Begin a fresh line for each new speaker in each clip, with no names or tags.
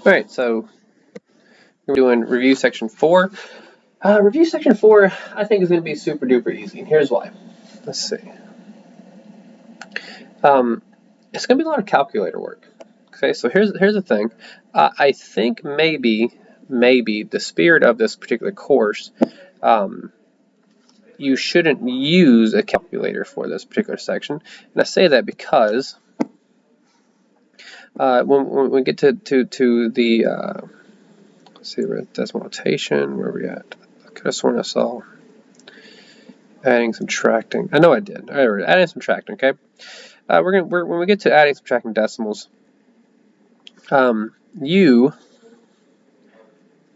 All right, so we're doing review section 4. Review section 4, I think, is going to be super duper easy, and here's why. Let's see. It's going to be a lot of calculator work. Okay, so here's the thing. I think maybe the spirit of this particular course, you shouldn't use a calculator for this particular section, and I say that because when we get to the let's see, we're at decimal notation. Where are we at? I could have sworn I saw adding, subtracting. I know I did. All right, adding, subtracting. Okay. When we get to adding, subtracting decimals, you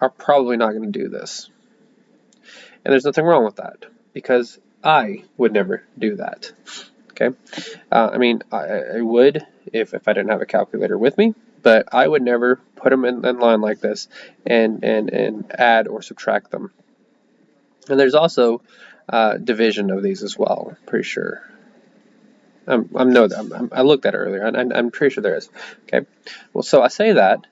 are probably not going to do this, and there's nothing wrong with that because I would never do that. Okay. I mean, I would if I didn't have a calculator with me, but I would never put them in line like this and add or subtract them. And there's also division of these as well. I'm pretty sure. I looked at it earlier. I'm pretty sure there is. Okay. Well, so I say that.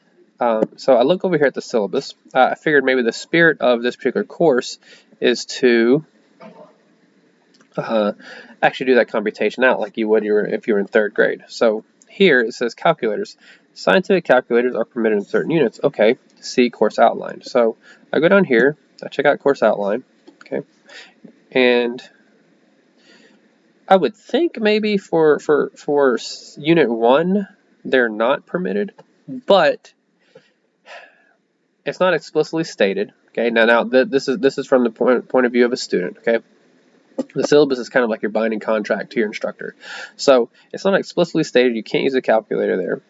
So I look over here at the syllabus. I figured maybe the spirit of this particular course is to actually do that computation out like you would if you were in 3rd grade. So here it says calculators. Scientific calculators are permitted in certain units. Okay, see course outline. So I go down here, I check out course outline, okay, and I would think maybe for unit 1 they're not permitted, but it's not explicitly stated. Okay, now this is from the point of view of a student. Okay. The syllabus is kind of like your binding contract to your instructor. So it's not explicitly stated you can't use a calculator there.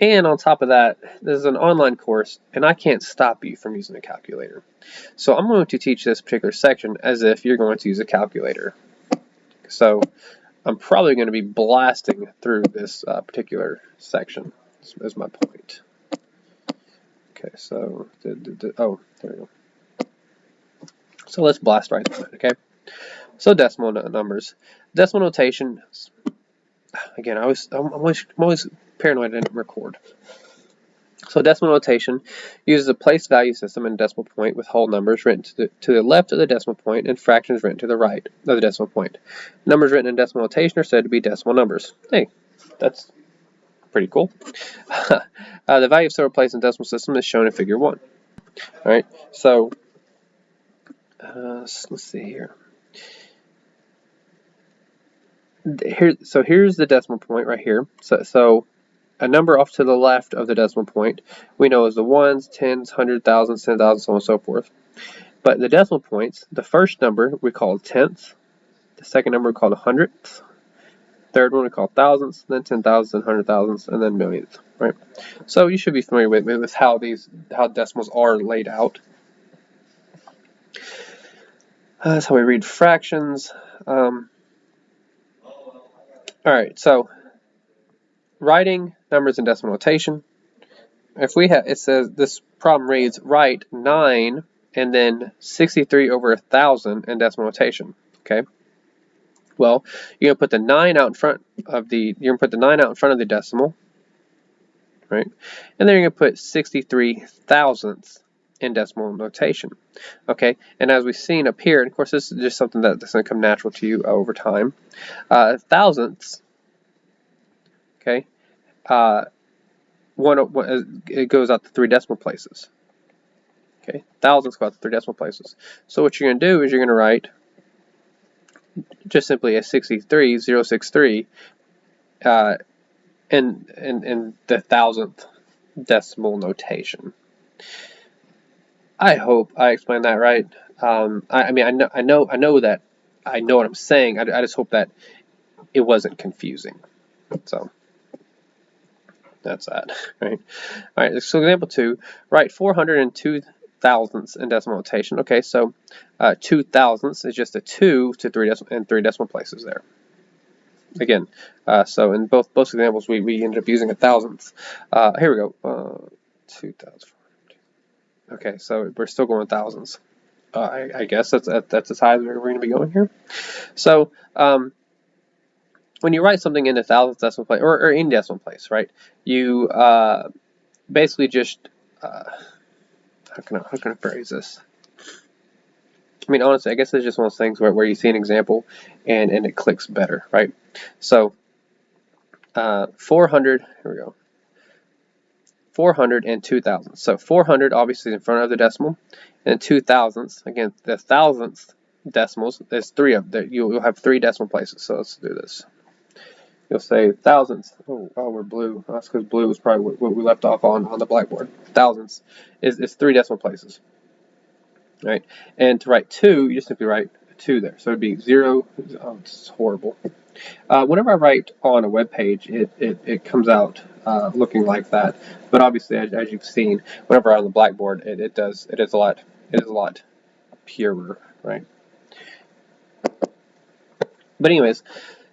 And on top of that, this is an online course, and I can't stop you from using a calculator. So I'm going to teach this particular section as if you're going to use a calculator. So I'm probably going to be blasting through this particular section. Is my point. Okay, so, oh, there we go. So let's blast right through it, okay? So decimal numbers. Decimal notation, again, I'm always paranoid I didn't record. So decimal notation uses a place value system and decimal point with whole numbers written to the left of the decimal point and fractions written to the right of the decimal point. Numbers written in decimal notation are said to be decimal numbers. Hey, that's pretty cool. The value of several places in the decimal system is shown in figure 1. All right, so let's see here. Here's the decimal point right here. So a number off to the left of the decimal point we know is the ones, tens, hundred thousands, 10,000, so on and so forth. But the decimal points, the first number we call tenths, the second number we call hundredths, third one we call thousandths, then 10,000s and 100,000s, and then millionths. Right. So you should be familiar with how decimals are laid out. That's how we read fractions. All right, so writing numbers in decimal notation. If we have, it says this problem reads write 9 and then 63 over 1,000 in decimal notation. Okay. Well, you're gonna put the 9 out in front of the decimal, right? And then you're gonna put 63 thousandths in decimal notation. Okay, and as we've seen up here, and of course this is just something that's going to come natural to you over time. Thousandths, okay, it goes out to 3 decimal places. Okay, thousandths go out to 3 decimal places. So what you're going to do is you're going to write just simply a 63063 in the thousandth decimal notation. I hope I explained that right. I mean, I know that I know what I'm saying. I just hope that it wasn't confusing. So that's that, right? All right. So example 2, write 402 thousandths in decimal notation. Okay, so 2 thousandths is just a 2 to 3 decimal places there. Again, so in both examples, we ended up using a thousandth. Here we go. 2,000. Okay, so we're still going thousands. I guess that's as high as we're going to be going here. So when you write something in a thousandth decimal place or in decimal place, right? You basically just how can I phrase this? I mean, honestly, I guess it's just one of those things where you see an example and it clicks better, right? So 400, here we go, 400 and 2,000. So 400 obviously is in front of the decimal, and 2,000ths, again, the thousandth decimals, there's three of them. You'll have three decimal places. So let's do this. You'll say thousandths. Oh, we're blue. That's because blue was probably what we left off on the blackboard. Thousandths is three decimal places. Right? And to write 2, you just simply write 2 there. So it'd be 0. Oh, it's horrible. Whenever I write on a web page, it comes out looking like that. But obviously, as you've seen, whenever I'm on the blackboard, it is a lot purer, right? But anyways,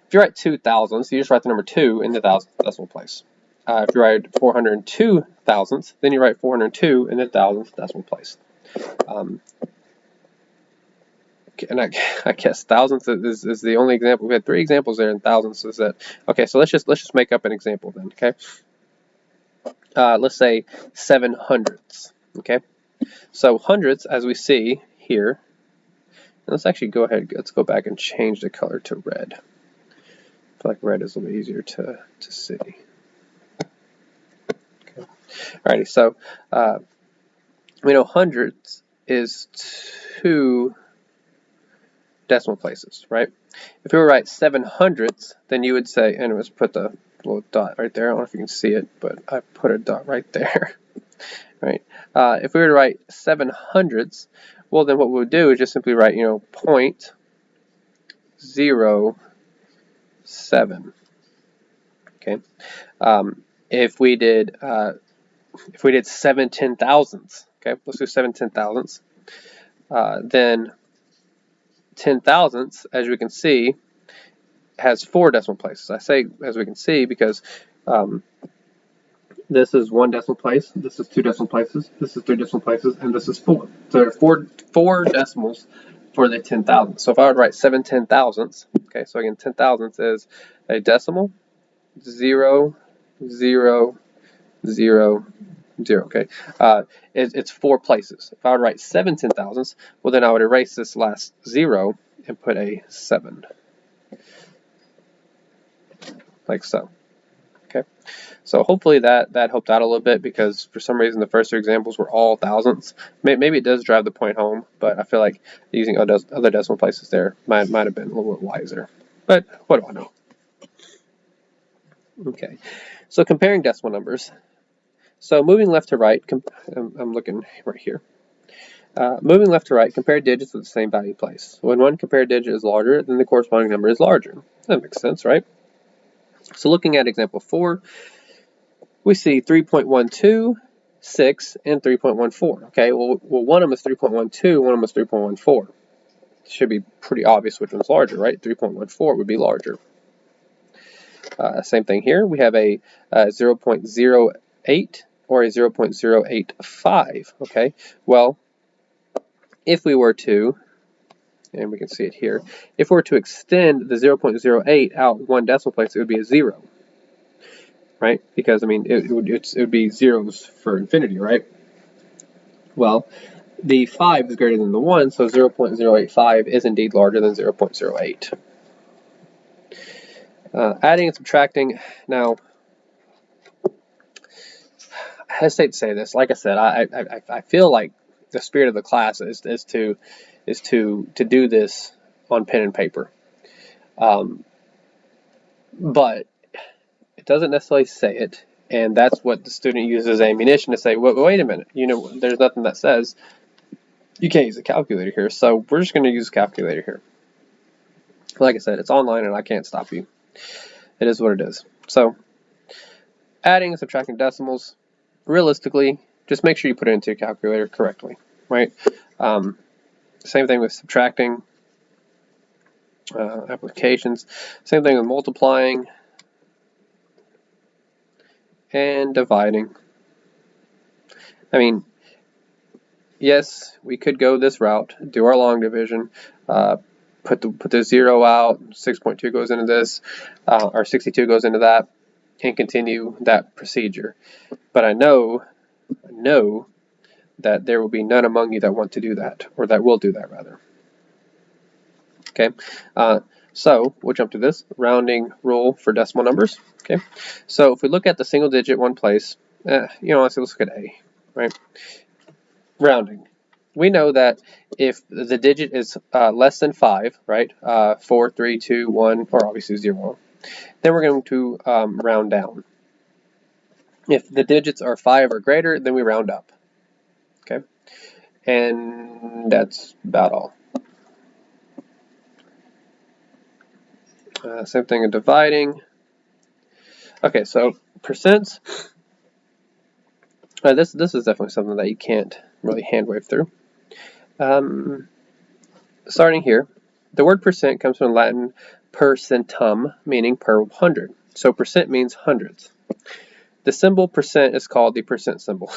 if you write 2,000ths, you just write the number 2 in the thousandth decimal place. If you write 402 thousandths, then you write 402 in the thousandth decimal place. And I guess thousandths is the only example. We had 3 examples there, and thousandths is that. Okay, so let's just make up an example then. Okay, let's say 700ths. Okay, so hundredths, as we see here. Let's actually go ahead. Let's go back and change the color to red. I feel like red is a little bit easier to see. Okay. Alrighty, so we know hundredths is 2 decimal places, right? If we were to write 700ths, then you would say, and let's put the little dot right there. I don't know if you can see it, but I put a dot right there, right? If we were to write 700ths, well, then what we would do is just simply write, 0.07. Okay. If we did 7 10,000ths, okay, let's do 7 10,000ths, then 10,000ths, as we can see, has 4 decimal places. I say as we can see because this is 1 decimal place, this is 2 decimal places, this is 3 decimal places, and this is 4. So there are 4 decimals for the 10,000. So if I would write 7 10,000ths, okay, so again, 10,000ths is a decimal, 0, 0, 0, 0, okay? It's 4 places. If I would write 7 10,000ths, well, then I would erase this last 0 and put a 7. Like so. Okay? So hopefully that helped out a little bit, because for some reason the first 2 examples were all thousandths. Maybe it does drive the point home, but I feel like using other decimal places there might have been a little bit wiser. But what do I know? Okay. So comparing decimal numbers. So moving left to right, I'm looking right here. Moving left to right, compare digits with the same value place. When one compared digit is larger, then the corresponding number is larger. That makes sense, right? So looking at example 4, we see 3.12, 6, and 3.14. Okay, well one of them is 3.12, one of them is 3.14. It should be pretty obvious which one's larger, right? 3.14 would be larger. Same thing here. We have a 0.08 or a 0.085. Okay, well, if we were to, and we can see it here, if we were to extend the 0.08 out 1 decimal place, it would be a 0, right? Because, I mean, it would be zeros for infinity, right? Well, the 5 is greater than the 1, so 0.085 is indeed larger than 0.08. Adding and subtracting. Now, I hesitate to say this. Like I said, I feel like the spirit of the class is to do this on pen and paper, but it doesn't necessarily say it, and that's what the student uses as ammunition to say, wait a minute, there's nothing that says you can't use a calculator here, so we're just going to use a calculator here. Like I said, it's online and I can't stop you. It is what it is. So adding and subtracting decimals, realistically, just make sure you put it into your calculator correctly, right? Same thing with subtracting, applications. Same thing with multiplying and dividing. I mean, yes, we could go this route, do our long division, put the 0 out, 6.2 goes into this, or 62 goes into that, and continue that procedure. But I know know that there will be none among you that want to do that, or that will do that rather. Okay, so we'll jump to this rounding rule for decimal numbers. Okay, so if we look at the single digit one place, let's look at A, right? Rounding. We know that if the digit is less than 5, right, 4, 3, 2, 1, or obviously 0, then we're going to round down. If the digits are 5 or greater, then we round up. Okay, and that's about all. Same thing in dividing. Okay, so percents. This is definitely something that you can't really hand wave through. Starting here, the word percent comes from Latin percentum, meaning per 100. So percent means hundreds. The symbol percent is called the percent symbol.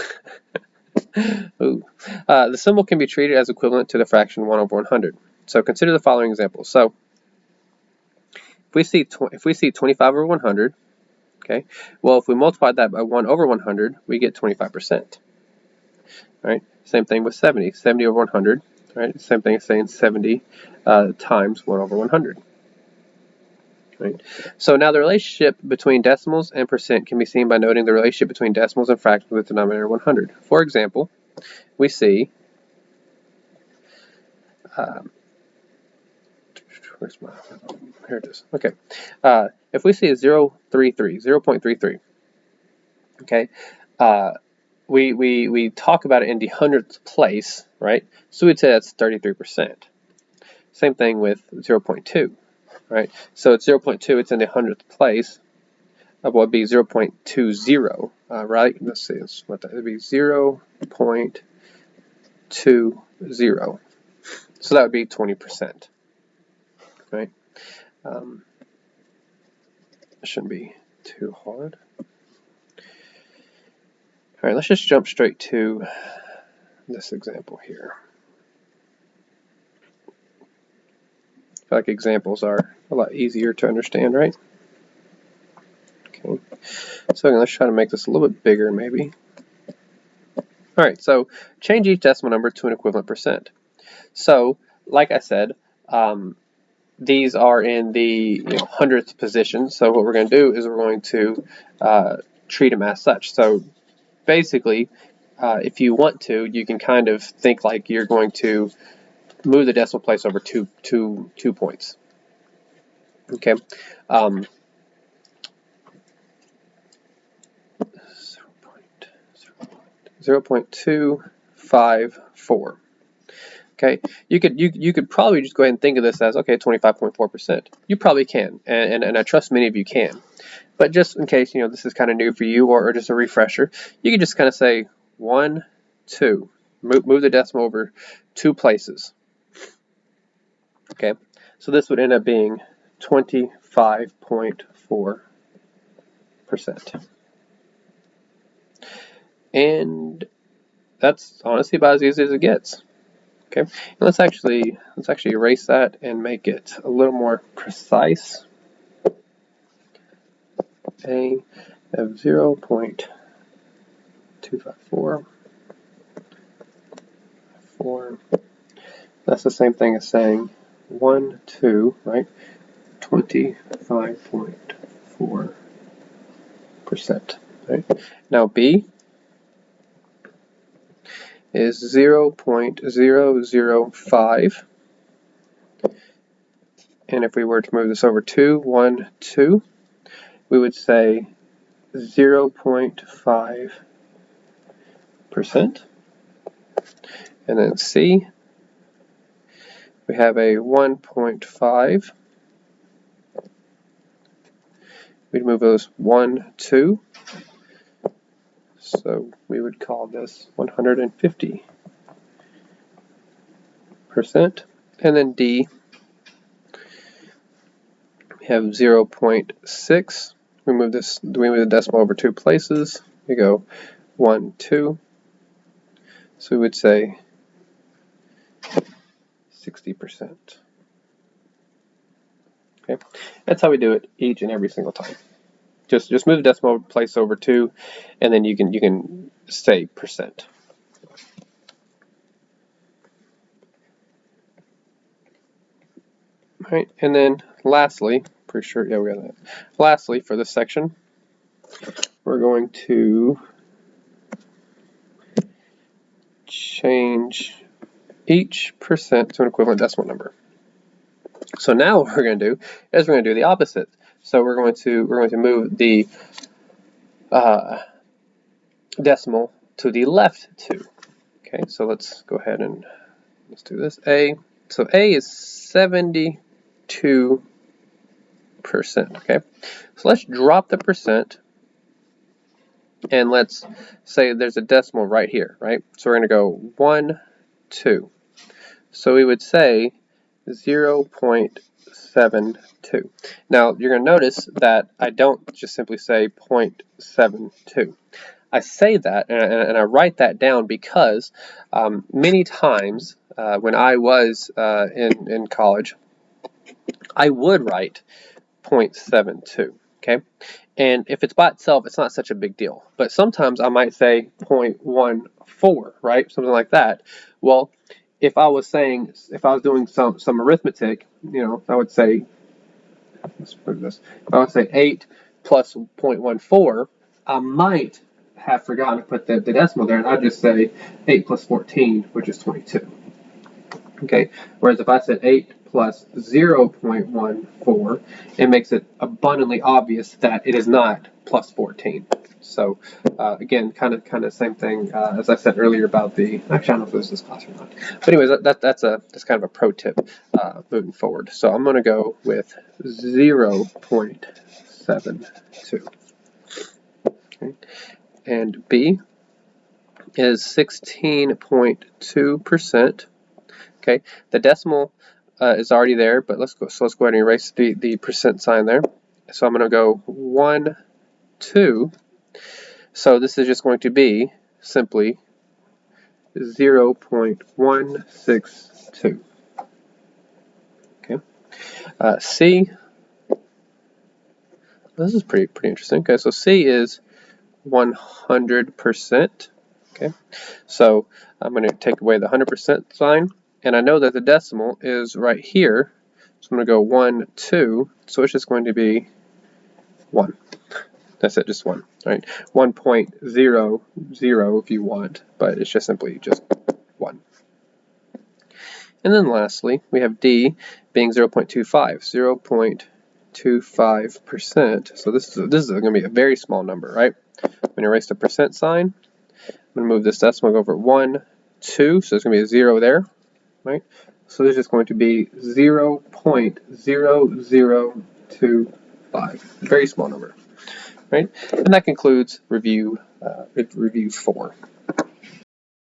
Ooh. The symbol can be treated as equivalent to the fraction 1 over 100. So consider the following example. So if we see 25 over 100, okay, well, if we multiply that by 1 over 100, we get 25%. Right? Same thing with 70. 70 over 100. Right? Same thing as saying 70 times 1 over 100. Right? So now the relationship between decimals and percent can be seen by noting the relationship between decimals and fractions with denominator 100. For example, we see here it is. Okay, if we see a 0.33, okay, we talk about it in the hundredth place, right? So we'd say that's 33%. Same thing with 0.2, right? So it's 0.2, it's in the hundredth place. What would be 0.20, right? Let's see, what that would be 0.20. So that would be 20%, right? It shouldn't be too hard. All right, let's just jump straight to this example here. I feel like examples are a lot easier to understand, right? Okay, so let's try to make this a little bit bigger maybe. All right, so change each decimal number to an equivalent percent. So, like I said, these are in the hundredth position. So what we're going to do is we're going to treat them as such. So basically, if you want to, you can kind of think like you're going to move the decimal place over two points. Okay. 0.254. Okay, you could probably just go ahead and think of this as, okay, 25.4%. You probably can, and I trust many of you can. But just in case this is kind of new for you, or just a refresher, you can just kind of say 1, 2. Move the decimal over 2 places. Okay, so this would end up being 25.4%. And that's honestly about as easy as it gets. Okay, and let's actually erase that and make it a little more precise. A of 0.254. That's the same thing as saying 1, 2, right? 25.4%. Right? Now B is 0.005, and if we were to move this over 2, 1, 2, we would say 0.5%, and then C, we have a 1.5. We'd move those 1, 2. So we would call this 150%. And then D, we have 0.6. We move the decimal over 2 places. We go 1, 2. So we would say 60%. Okay, that's how we do it each and every single time. Just move the decimal place over 2, and then you can say percent. All right, and then lastly, pretty sure, yeah, we got that. Lastly, for this section, we're going to change each percent to an equivalent decimal number. So now what we're going to do is we're going to do the opposite. So we're going to move the decimal to the left 2. Okay, so let's go ahead and let's do this. A. So A is 72%. Okay, so let's drop the percent, and let's say there's a decimal right here, right? So we're going to go 1, 2. So we would say 0.72. Now you're going to notice that I don't just simply say 0.72. I say that and I write that down because many times when I was in college, I would write 0.72. Okay, and if it's by itself, it's not such a big deal. But sometimes I might say 0.14, right? Something like that. Well, if I was doing some arithmetic, you know, I would say, let's prove this. If I would say 8 plus 0.14, I might have forgotten to put the decimal there, and I'd just say 8 plus 14, which is 22. Okay, whereas if I said 8 plus 0.14, it makes it abundantly obvious that it is not plus 14. So again, kind of same thing as I said earlier about the. Actually, I don't know if it was this class or not. But anyways, that's kind of a pro tip moving forward. So I'm going to go with 0.72. Okay. And B is 16.2%. Okay, the decimal is already there, but let's go ahead and erase the percent sign there. So I'm going to go 1, 2. So this is just going to be simply 0.162. Okay, C. This is pretty interesting. Okay, so C is 100%. Okay, so I'm going to take away the 100% sign, and I know that the decimal is right here, so I'm going to go 1, 2, so it's just going to be 1. That's it, just 1, right? 1.00 if you want, but it's just simply just 1. And then lastly, we have D being 0.25, 0.25%. So this is going to be a very small number, right? I'm going to erase the percent sign. I'm going to move this decimal over 1, 2, so there's going to be a 0 there, right? So this is just going to be 0.0025, very small number, right? And that concludes review 4.